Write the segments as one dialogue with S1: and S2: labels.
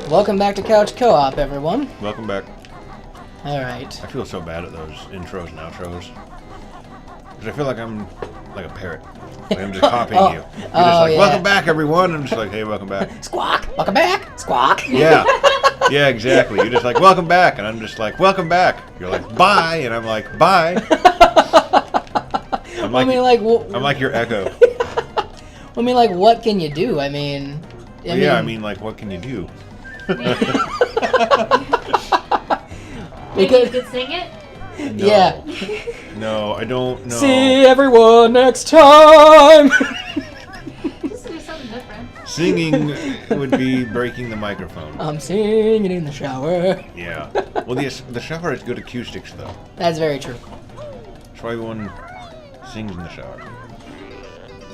S1: Welcome back to Couch Co-op, everyone.
S2: Welcome back.
S1: Alright.
S2: I feel so bad at those intros and outros. Because I feel like I'm like a parrot. Like I'm just copying you. You're just like, welcome back, everyone. I'm just like, hey, welcome back.
S1: Squawk! Welcome back! Squawk!
S2: Yeah. Yeah, exactly. You're just like, welcome back. And I'm just like, welcome back. You're like, bye. And I'm like, bye. I'm like your echo.
S1: I mean, like, what can you do? I mean,
S2: I mean, like, what can you do?
S3: Maybe you could sing it?
S2: No.
S1: Yeah.
S2: No, I don't know.
S1: See everyone next time!
S3: Just do something different.
S2: Singing would be breaking the microphone.
S1: I'm singing in the shower.
S2: Yeah. Well, the shower has good acoustics, though.
S1: That's very true.
S2: That's why everyone sings in the shower.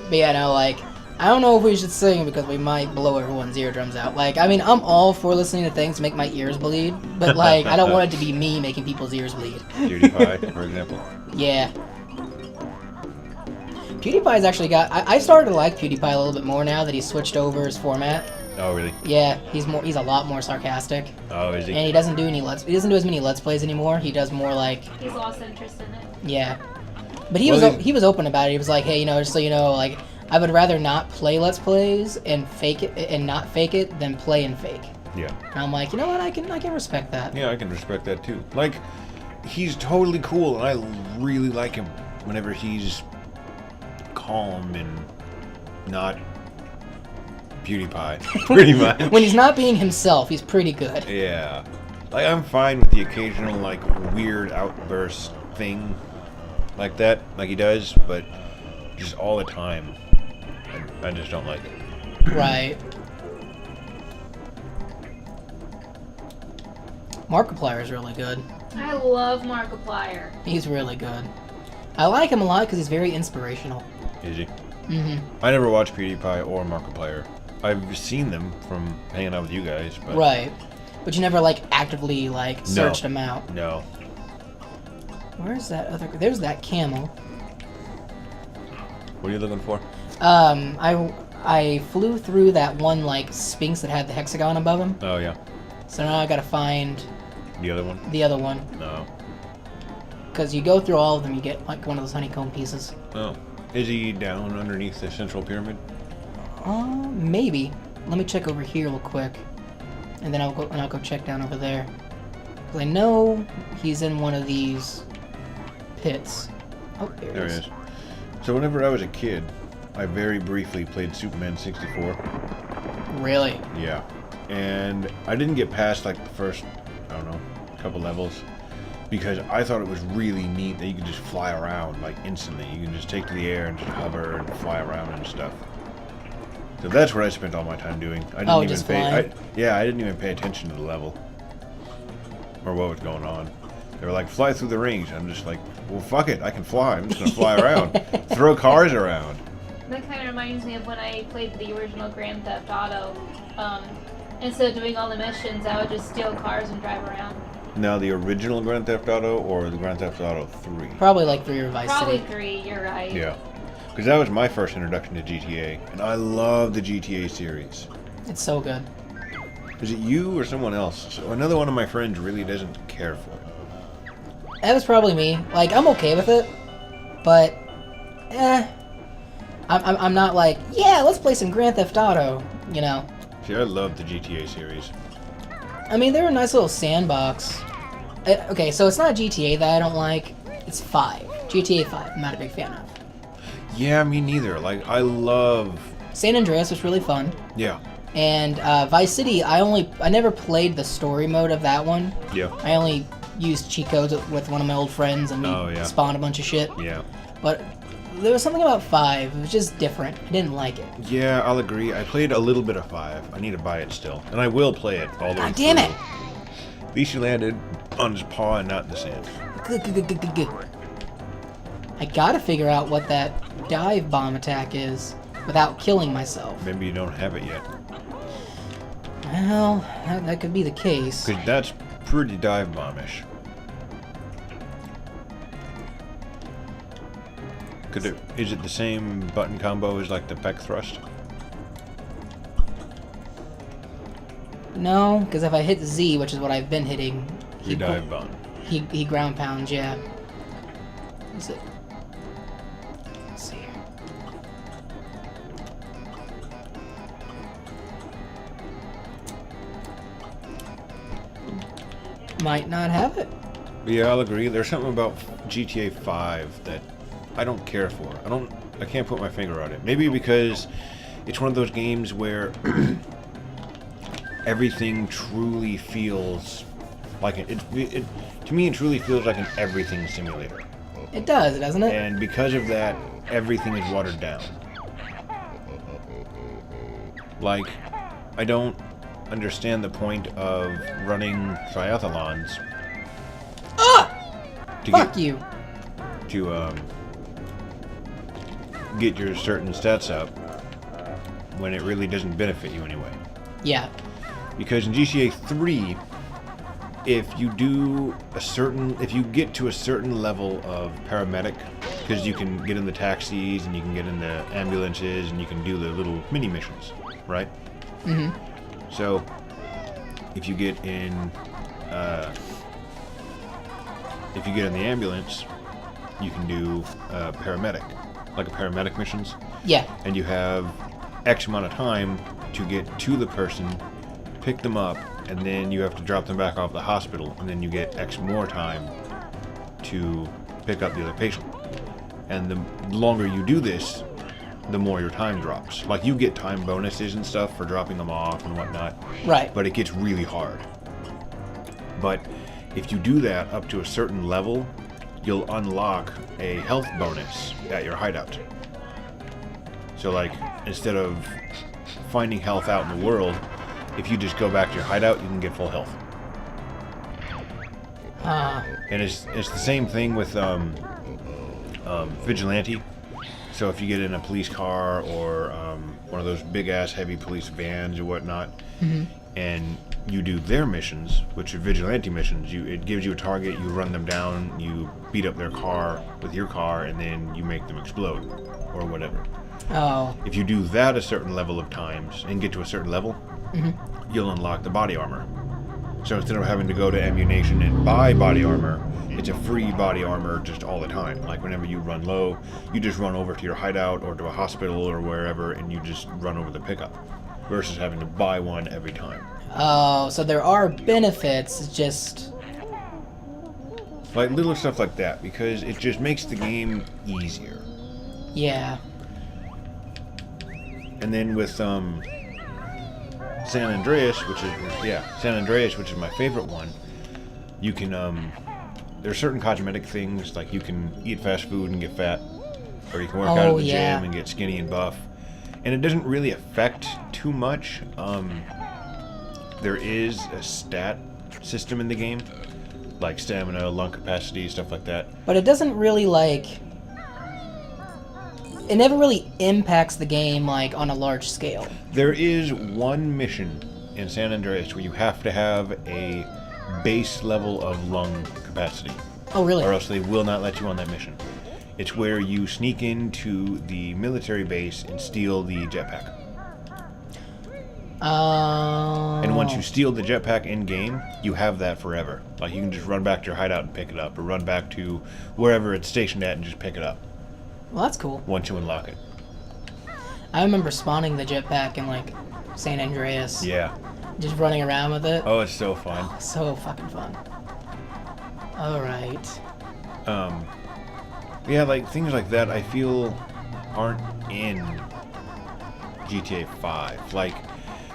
S1: But yeah, no, like, I don't know if we should sing because we might blow everyone's eardrums out. Like, I mean, I'm all for listening to things to make my ears bleed, but, like, I don't want it to be me making people's ears bleed.
S2: PewDiePie, for example.
S1: Yeah. PewDiePie's actually got... I started to like PewDiePie a little bit more now that he's switched over his format.
S2: Oh, really?
S1: Yeah, he's a lot more sarcastic.
S2: Oh, is he?
S1: And he doesn't do as many Let's Plays anymore. He does more, like...
S3: He's lost interest in it.
S1: Yeah. But he was open about it. He was like, hey, just so you know, like... I would rather not play Let's Plays and fake it and not fake it than play and fake.
S2: Yeah.
S1: And I'm like, you know what? I can respect that.
S2: Yeah, I can respect that too. Like, he's totally cool, and I really like him whenever he's calm and not PewDiePie, pretty much.
S1: When he's not being himself, he's pretty good.
S2: Yeah. Like, I'm fine with the occasional, like, weird outburst thing like that, like he does, but just all the time. I just don't like it.
S1: Right. Markiplier's really good.
S3: I love Markiplier.
S1: He's really good. I like him a lot because he's very inspirational.
S2: Is he?
S1: Mm-hmm.
S2: I never watched PewDiePie or Markiplier. I've seen them from hanging out with you guys, but...
S1: Right. But you never, like, actively, like, searched them out.
S2: No.
S1: Where's that other... There's that camel.
S2: What are you looking for?
S1: I flew through that one, like, Sphinx that had the hexagon above him.
S2: Oh, yeah.
S1: So now I gotta find...
S2: The other one?
S1: The other one.
S2: No.
S1: Because you go through all of them, you get, like, one of those honeycomb pieces.
S2: Oh. Is he down underneath the central pyramid?
S1: Maybe. Let me check over here real quick. And then I'll go check down over there. Because I know he's in one of these pits. Oh, there he is.
S2: So whenever I was a kid, I very briefly played Superman 64.
S1: Really?
S2: Yeah. And I didn't get past, like, the first, I don't know, couple levels. Because I thought it was really neat that you could just fly around, like, instantly. You can just take to the air and just hover and fly around and stuff. So that's what I spent all my time doing. I didn't even pay attention to the level. Or what was going on. They were like, fly through the rings. I'm just like, well, fuck it. I can fly. I'm just going to fly around. Throw cars around.
S3: That kind of reminds me of when I played the original Grand Theft Auto. Instead of doing all the missions, I would just steal cars and drive around.
S2: Now, the original Grand Theft Auto or the Grand Theft Auto 3?
S1: Probably like 3 or Vice City.
S3: Probably 3, you're right.
S2: Yeah. Because that was my first introduction to GTA. And I love the GTA series.
S1: It's so good.
S2: Is it you or someone else? So another one of my friends really doesn't care for it.
S1: That was probably me. Like, I'm okay with it, but, I'm not like, yeah, let's play some Grand Theft Auto, you know.
S2: See, I love the GTA series.
S1: I mean, they're a nice little sandbox. Okay, so it's not GTA that I don't like, it's 5. GTA 5, I'm not a big fan of.
S2: Yeah, me neither. Like, I love...
S1: San Andreas was really fun.
S2: Yeah.
S1: And Vice City, I never played the story mode of that one.
S2: Yeah.
S1: I only used cheat codes with one of my old friends, and we spawned a bunch of shit.
S2: Yeah.
S1: But there was something about 5. It was just different. I didn't like it.
S2: Yeah, I'll agree. I played a little bit of 5. I need to buy it still. And I will play it all the way through.
S1: God damn it!
S2: At least he landed on his paw and not in the sand.
S1: Good. I gotta figure out what that dive bomb attack is without killing myself.
S2: Maybe you don't have it yet.
S1: Well, that could be the case.
S2: Because that's pretty dive bombish. Is it the same button combo as like the peck thrust?
S1: No, because if I hit Z, which is what I've been hitting,
S2: You dive bomb.
S1: he ground pounds, yeah. Is it? Let's see here. Might not have it.
S2: Yeah, I'll agree. There's something about GTA 5 that I don't care for. I can't put my finger on it. Maybe because it's one of those games where everything truly feels like to me it truly feels like an everything simulator.
S1: It does, doesn't it?
S2: And because of that, everything is watered down. Like, I don't understand the point of running triathlons.
S1: Fuck you.
S2: To get your certain stats up when it really doesn't benefit you anyway.
S1: Yeah.
S2: Because in GTA 3, if you get to a certain level of paramedic, because you can get in the taxis and you can get in the ambulances and you can do the little mini missions, right?
S1: Mm-hmm.
S2: So, if you get in the ambulance, you can do paramedic, like a paramedic missions.
S1: Yeah.
S2: And you have X amount of time to get to the person, pick them up, and then you have to drop them back off the hospital, and then you get X more time to pick up the other patient. And the longer you do this, the more your time drops. Like, you get time bonuses and stuff for dropping them off and whatnot.
S1: Right.
S2: But it gets really hard. But if you do that up to a certain level, you'll unlock a health bonus at your hideout. So, like, instead of finding health out in the world, if you just go back to your hideout, you can get full health. And it's the same thing with Vigilante. So if you get in a police car or one of those big-ass heavy police vans or whatnot, and you do their missions, which are Vigilante missions, it gives you a target, you run them down, you beat up their car with your car, and then you make them explode, or whatever.
S1: Oh.
S2: If you do that a certain level of times and get to a certain level, you'll unlock the body armor. So instead of having to go to Ammunition and buy body armor, it's a free body armor just all the time. Like, whenever you run low, you just run over to your hideout or to a hospital or wherever, and you just run over the pickup, versus having to buy one every time.
S1: Oh, so there are benefits, it's just...
S2: Like, little stuff like that, because it just makes the game easier.
S1: Yeah.
S2: And then with San Andreas, which is my favorite one, you can there's certain cosmetic things, like you can eat fast food and get fat, or you can work out at the gym and get skinny and buff, and it doesn't really affect too much. There is a stat system in the game, like stamina, lung capacity, stuff like that.
S1: But it doesn't really, like... It never really impacts the game, like, on a large scale.
S2: There is one mission in San Andreas where you have to have a base level of lung capacity.
S1: Oh, really?
S2: Or else they will not let you on that mission. It's where you sneak into the military base and steal the jetpack. And once you steal the jetpack in-game, you have that forever. Like, you can just run back to your hideout and pick it up, or run back to wherever it's stationed at and just pick it up.
S1: Well, that's cool.
S2: Once you unlock it.
S1: I remember spawning the jetpack in, like, San Andreas.
S2: Yeah.
S1: Just running around with it.
S2: Oh, it's so fun.
S1: So fucking fun. Alright.
S2: Yeah, like, things like that I feel aren't in GTA 5. Like,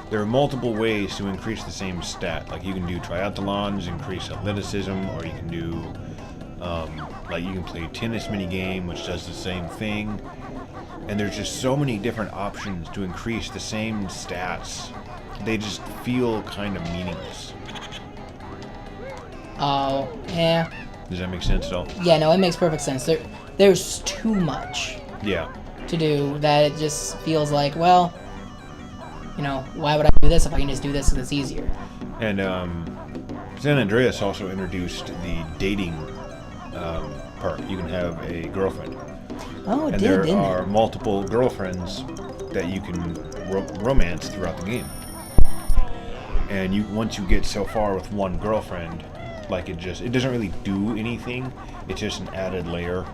S2: there are multiple ways to increase the same stat. Like, you can do triathlons, increase athleticism, or you can do, like, you can play a tennis minigame, which does the same thing. And there's just so many different options to increase the same stats. They just feel kind of meaningless.
S1: Oh, yeah.
S2: Does that make sense at all?
S1: Yeah, no, it makes perfect sense. There's too much
S2: Yeah.
S1: to do that it just feels like, well, you know, why would I do this if I can just do this because it's easier?
S2: And San Andreas also introduced the dating perk. You can have a girlfriend.
S1: Oh, it
S2: And
S1: did,
S2: there
S1: didn't
S2: are
S1: it?
S2: multiple girlfriends that you can romance throughout the game. And once you get so far with one girlfriend, like it doesn't really do anything. It's just an added layer.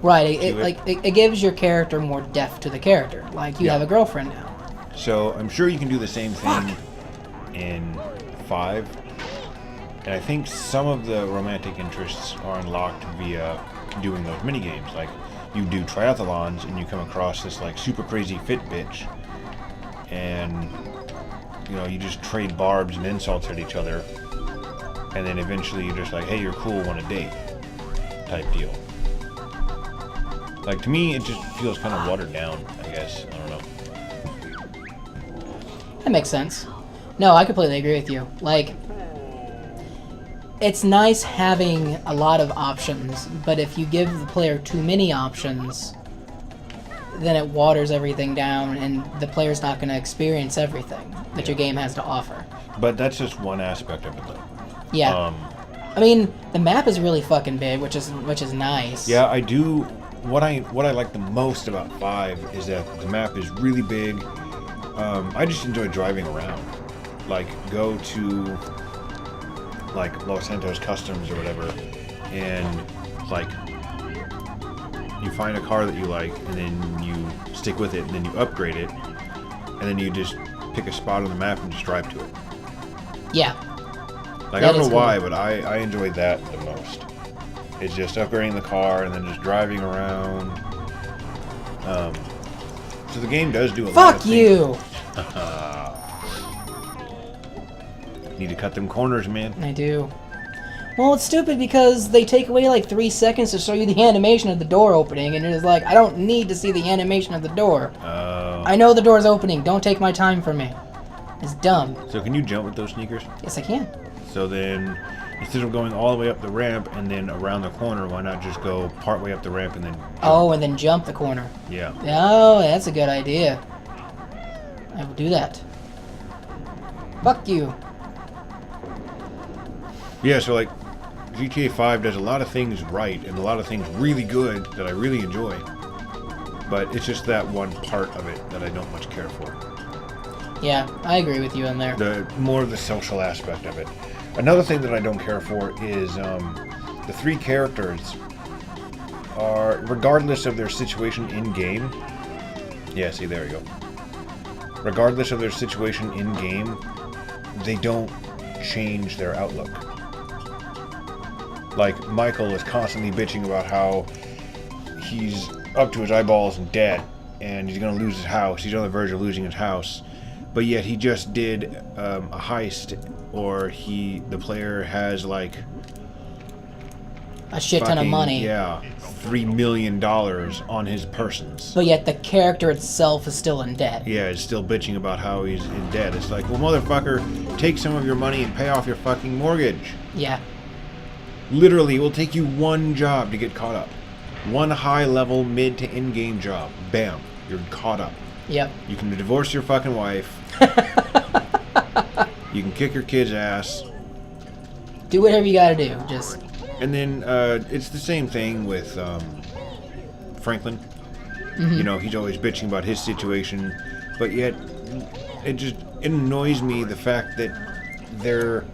S1: Right, it gives your character more depth to the character. Like, you have a girlfriend now.
S2: So I'm sure you can do the same thing in 5. And I think some of the romantic interests are unlocked via doing those mini games. Like, you do triathlons and you come across this like super crazy fit bitch, and you know, you just trade barbs and insults at each other, and then eventually you're just like, hey, you're cool, want a date type deal. Like, to me, it just feels kind of watered down, I guess. I don't know.
S1: That makes sense. No, I completely agree with you. Like, it's nice having a lot of options, but if you give the player too many options, then it waters everything down, and the player's not going to experience everything that your game has to offer.
S2: But that's just one aspect of it, though.
S1: Yeah. I mean, the map is really fucking big, which is nice.
S2: Yeah, I do. What I like the most about 5 is that the map is really big. I just enjoy driving around. Like, go to like Los Santos Customs or whatever, and like you find a car that you like, and then you stick with it, and then you upgrade it, and then you just pick a spot on the map and just drive to it.
S1: Yeah.
S2: Like, I don't know why, but I enjoy that the most. It's just upgrading the car and then just driving around. So the game does do a lot of
S1: Fuck you!
S2: Need to cut them corners, man.
S1: I do. Well, it's stupid because they take away like 3 seconds to show you the animation of the door opening, and it's like, I don't need to see the animation of the door. I know the door's opening. Don't take my time from me. It's dumb.
S2: So can you jump with those sneakers?
S1: Yes, I can.
S2: So then, instead of going all the way up the ramp and then around the corner, why not just go part way up the ramp and then jump?
S1: Oh, and then jump the corner.
S2: Yeah.
S1: Oh, that's a good idea. I will do that. Fuck you.
S2: Yeah, so like, GTA 5 does a lot of things right and a lot of things really good that I really enjoy. But it's just that one part of it that I don't much care for.
S1: Yeah, I agree with you on there.
S2: More of the social aspect of it. Another thing that I don't care for is the 3 characters are, regardless of their situation in-game... Yeah, see, there we go. Regardless of their situation in-game, they don't change their outlook. Like, Michael is constantly bitching about how he's up to his eyeballs in debt, and he's going to lose his house. He's on the verge of losing his house. But yet he just did a heist, or the player has like
S1: a shit ton of money.
S2: Yeah, $3 million on his persons.
S1: But yet the character itself is still in debt.
S2: Yeah, it's still bitching about how he's in debt. It's like, well, motherfucker, take some of your money and pay off your fucking mortgage.
S1: Yeah.
S2: Literally, it will take you one job to get caught up. One high-level mid to in-game job. Bam, you're caught up.
S1: Yep.
S2: You can divorce your fucking wife. You can kick your kid's ass.
S1: Do whatever you gotta do. Just.
S2: And then it's the same thing with Franklin. Mm-hmm. You know, he's always bitching about his situation, but yet it annoys me the fact that they're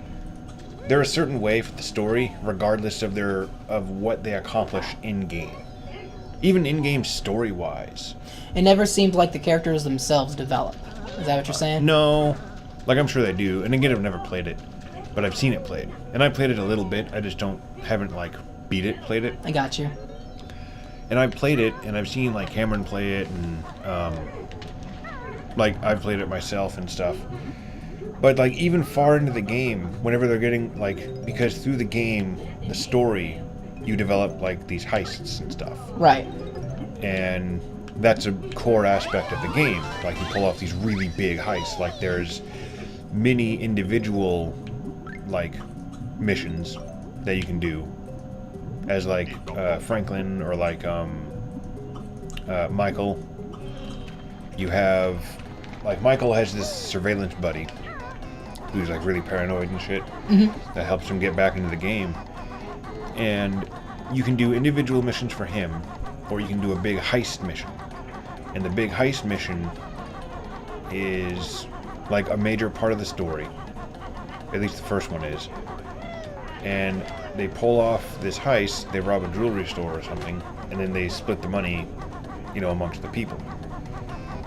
S2: a certain way for the story, regardless of what they accomplish in game. Even in game story wise.
S1: It never seemed like the characters themselves develop. Is that what you're saying?
S2: No. Like, I'm sure they do. And again, I've never played it. But I've seen it played. And I played it a little bit. I just haven't, like, played it.
S1: I got you.
S2: And I've played it, and I've seen, like, Cameron play it, and, like, I've played it myself and stuff. But, like, even far into the game, whenever they're getting, like, because through the game, the story, you develop, like, these heists and stuff.
S1: Right.
S2: And that's a core aspect of the game. Like, you pull off these really big heists. Like, there's many individual, like, missions that you can do as, like, Franklin or, like, Michael. You have, like, Michael has this surveillance buddy who's, like, really paranoid and shit. Mm-hmm. That helps him get back into the game. And you can do individual missions for him, or you can do a big heist mission. And the big heist mission is like a major part of the story. At least the first one is. And they pull off this heist, they rob a jewelry store or something, and then they split the money, you know, amongst the people.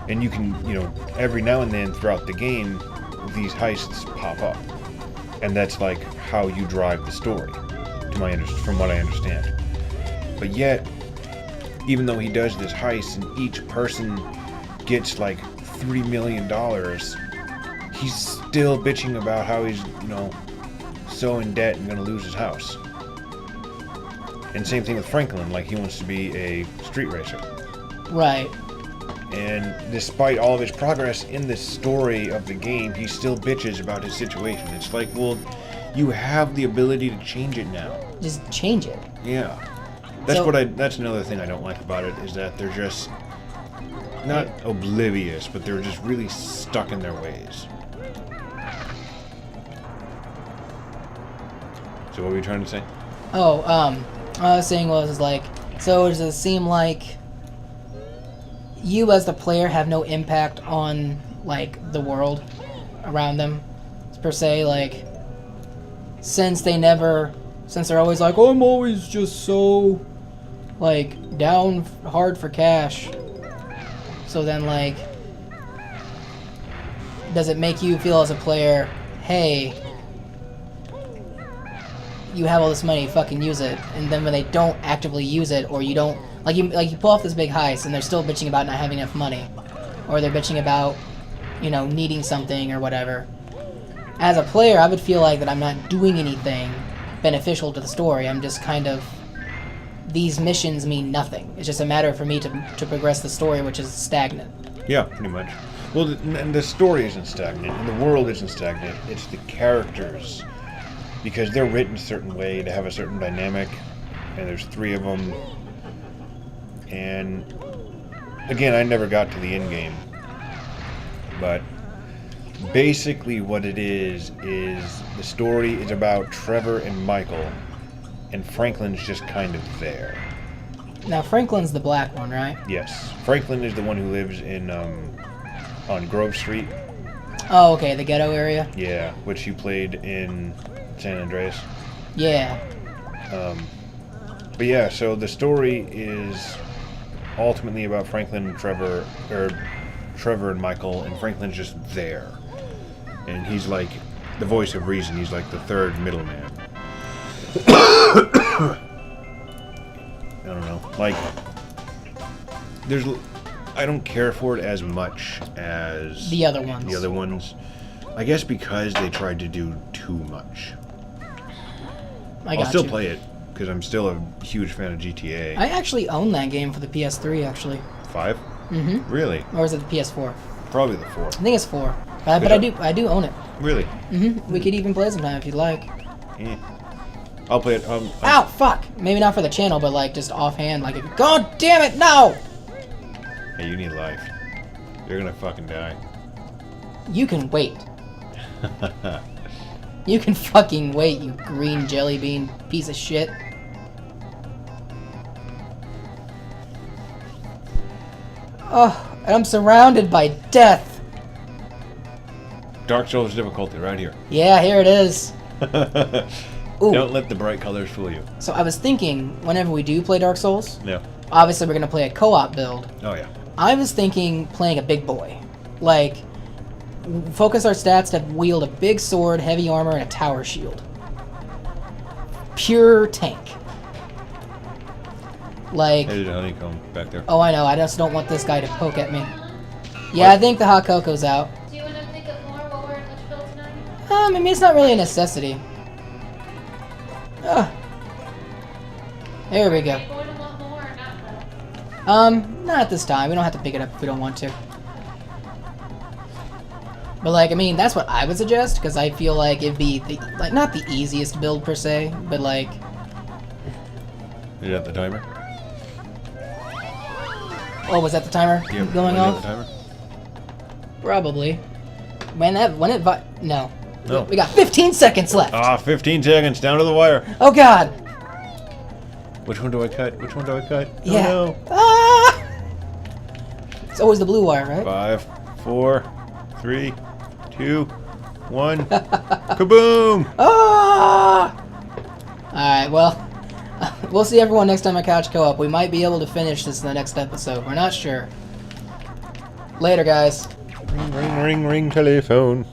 S2: And you can, you know, every now and then throughout the game, these heists pop up. And that's like how you drive the story, from what I understand. But yet, even though he does this heist and each person gets like $3 million, he's still bitching about how he's, you know, so in debt and gonna lose his house. And same thing with Franklin, like he wants to be a street racer.
S1: Right.
S2: And despite all of his progress in the story of the game, he still bitches about his situation. It's like, well, you have the ability to change it now.
S1: Just change it.
S2: Yeah. That's another thing I don't like about it, is that they're just not oblivious, but they're just really stuck in their ways. So what were you trying to say?
S1: Oh, what I was saying was like, so does it seem like you as the player have no impact on like the world around them per se, like since they're always like, oh, I'm always just so like down hard for cash. So then like, does it make you feel as a player, hey, you have all this money, fucking use it, and then when they don't actively use it, or you don't, like you pull off this big heist and they're still bitching about not having enough money, or they're bitching about, you know, needing something or whatever. As a player, I would feel like that I'm not doing anything beneficial to the story. I'm just kind of, these missions mean nothing. It's just a matter for me to progress the story, which is stagnant.
S2: Yeah, pretty much. Well, the story isn't stagnant, and the world isn't stagnant. It's the characters. Because they're written a certain way to have a certain dynamic, and there's 3 of them. And again, I never got to the end game, but basically what it is the story is about Trevor and Michael, and Franklin's just kind of there.
S1: Now Franklin's the black one, right?
S2: Yes, Franklin is the one who lives in on Grove Street.
S1: Oh, okay, the ghetto area.
S2: Yeah, which you played in San Andreas.
S1: Yeah.
S2: But yeah, so the story is ultimately about Franklin and Trevor and Michael, and Franklin's just there. And he's like the voice of reason. He's like the third middleman. I don't know. Like, I don't care for it as much as
S1: the other ones.
S2: The other ones. I guess because they tried to do too much. I'll still play it, because I'm still a huge fan of GTA.
S1: I actually own that game for the PS3, actually.
S2: 5?
S1: Mm-hmm.
S2: Really?
S1: Or is it the PS4?
S2: Probably the 4.
S1: I think it's 4. But I do own it.
S2: Really?
S1: Mm-hmm. We could even play sometime if you'd like.
S2: Yeah. I'll play it.
S1: Ow, fuck! Maybe not for the channel, but like just offhand, like, God damn it, no!
S2: Hey, you need life. You're gonna fucking die.
S1: You can wait. You can fucking wait, you green jelly bean piece of shit. Oh, and I'm surrounded by death.
S2: Dark Souls difficulty right here.
S1: Yeah, here it is. Ooh.
S2: Don't let the bright colors fool you.
S1: So I was thinking, whenever we do play Dark Souls,
S2: Yeah.
S1: obviously we're going to play a co-op build.
S2: Oh, yeah.
S1: I was thinking playing a big boy. Like, focus our stats to wield a big sword, heavy armor, and a tower shield. Pure tank. Like...
S2: Hey, there's a honeycomb back there.
S1: Oh, I know. I just don't want this guy to poke at me. Yeah, what? I think the hot cocoa's out.
S3: Do you want to pick up more while we're in Litchfield tonight?
S1: I mean, it's not really a necessity. There we go. Not at this time. We don't have to pick it up if we don't want to. But like, I mean, that's what I would suggest, because I feel like it'd be like not the easiest build per se, but like.
S2: Is that the timer?
S1: Oh, was that the timer going off?
S2: The timer?
S1: Probably. No.
S2: No.
S1: We got 15 seconds left.
S2: 15 seconds down to the wire.
S1: Oh God.
S2: Which one do I cut? Which one do I cut?
S1: Yeah.
S2: Oh, no.
S1: Ah! It's always the blue wire, right?
S2: 5, 4, 3, 2, 1. Kaboom!
S1: Ah! Alright, well, we'll see everyone next time on Couch Co-op. We might be able to finish this in the next episode. We're not sure. Later, guys.
S2: Ring, ring, ring, ring, telephone.